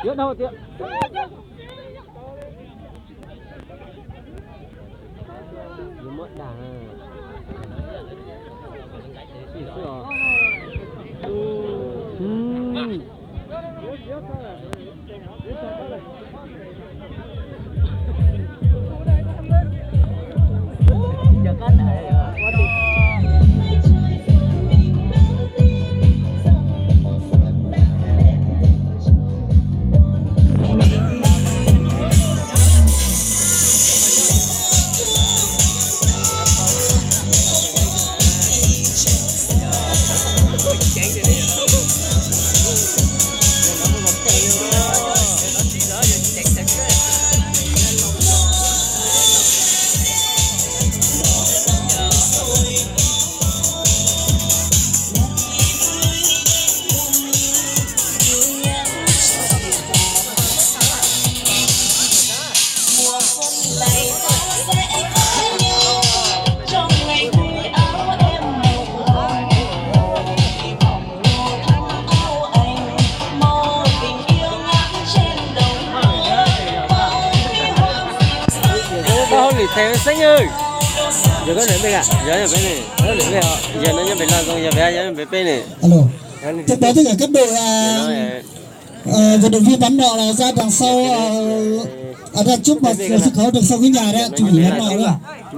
Tiếp đâu tiếp. Nó mất đà. Theo xanh ơi, giờ có luyện bên à? Giờ nhập bên này, có luyện bên họ. Giờ nó nhập bên là còn giờ về bên này. Alo. Tiếp đó tất cả các đội vận động viên bắn nọ là ra đằng sau ở đây chúc mà sự khó được sau cái nhà đấy, chủ yếu bắn nọ nữa.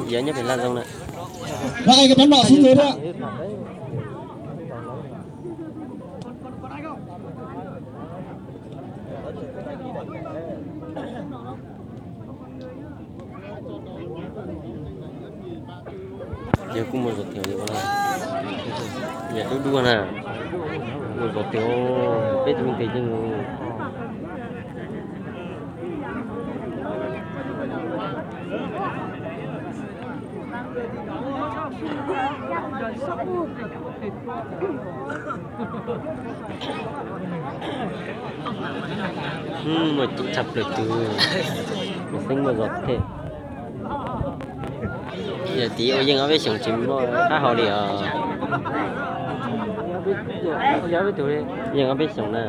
Giờ nhập bên là xong này. Rồi cái bắn nọ xuống dưới đó. Giờ cũng một giọt tiểu như thế này, giờ tôi đua nè, một giọt tiểu biết mình thấy chừng mà chụp chập được từ mình sinh một giọt thế. Giờ tí ở dân ở bên sông chim khá hậu đi giờ biết tuổi dân ở bên sông nè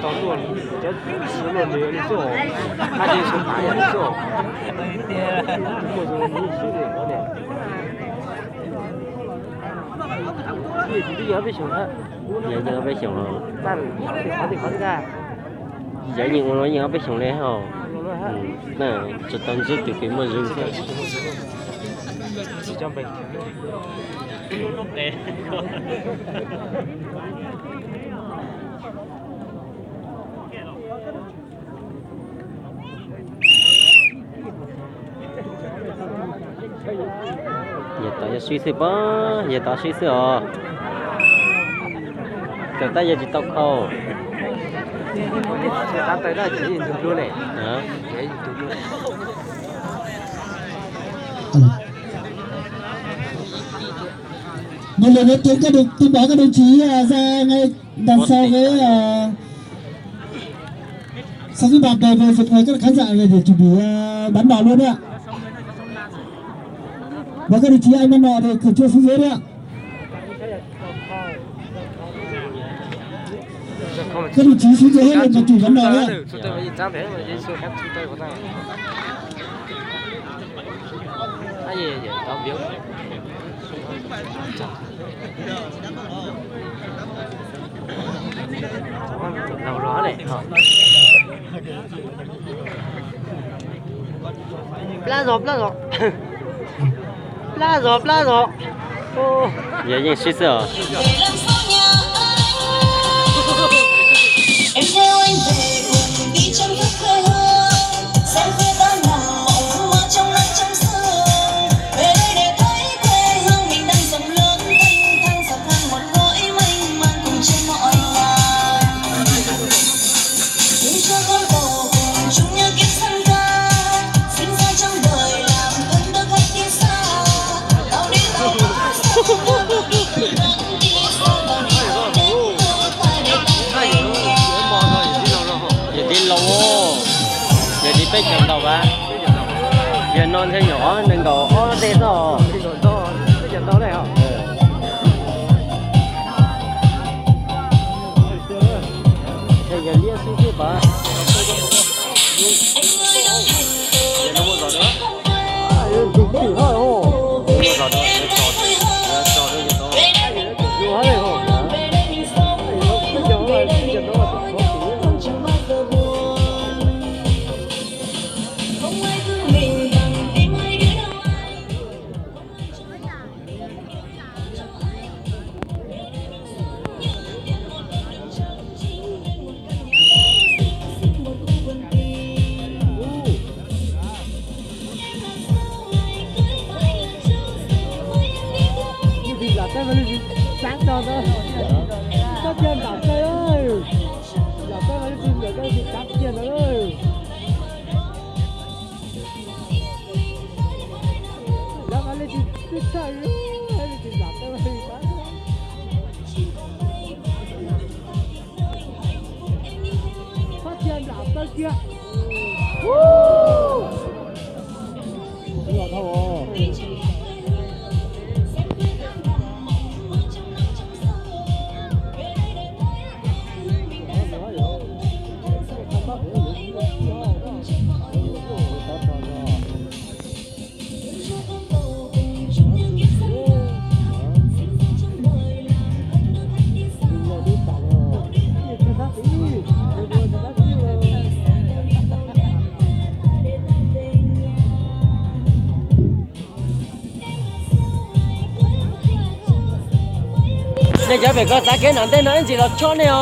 当做这吃了没有的时候，他就从大人的时候，或者你吃的好的，你要被熊了，giờ dân ở bên sông rồi, 但他得看这个， giờ những con nói dân ở bên sông này hả? Nè, cho tao giúp được cái mà dùng thôi. chỉ cho mình. Giờ tao giờ suy sửa bá, giờ tao suy sửa. Từ ta giờ chỉ tao khâu. Ta tới là chỉ nhìn chụp luôn này. Hả? Chỉ chụp luôn. Một lần nữa tin báo các đồng chí ra ngay đằng sau cái sau khi bạt về phục hồi các khán giả về để chuẩn bị bắn nỏ luôn đấy ạ. Và các đồng chí anh bắn nỏ thì khẩn trương xuống dưới đấy ạ. Các đồng chí xuống dưới hết rồi chủ bắn nỏ đấy ạ. Đầu đó này. Lá rộp. Ô. Giờ dân suy sửa. Em theo anh về cùng đi trong thức quê hương, xem quê ta nằm mộng mơ trong nắng trong sương. Về đây để thấy quê hương mình đang rộng lớn, thanh thang dọc hàng một cõi mênh mang cùng trên mọi ngàn. Xin cho con tàu cùng chung nhau kiếp sanh ca, sinh ra trong đời làm cơn đôi khách tiên xa. con xe nhỏ đừng có nó tê rồi. to, cái trận to này hả? Thế giờ lia xuống kia bà. Nó mua giỏ nữa. Đúng chỉ thôi hổ. Mua giỏ nữa, trò đây cho nó. Dù hết rồi hổ. Sáng cho đó, có trên đạp cây ơi, đạp cây mà đi tìm được cái gì đạp trên đó ơi, đạp mà đi tìm cái cây ơi, đi tìm đạp cây mà đi phát trên đạp cây kia, được không? Này giờ phải có giá cái nón tên nó chỉ là cho này à.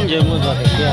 Giờ mua giỏ thế kia.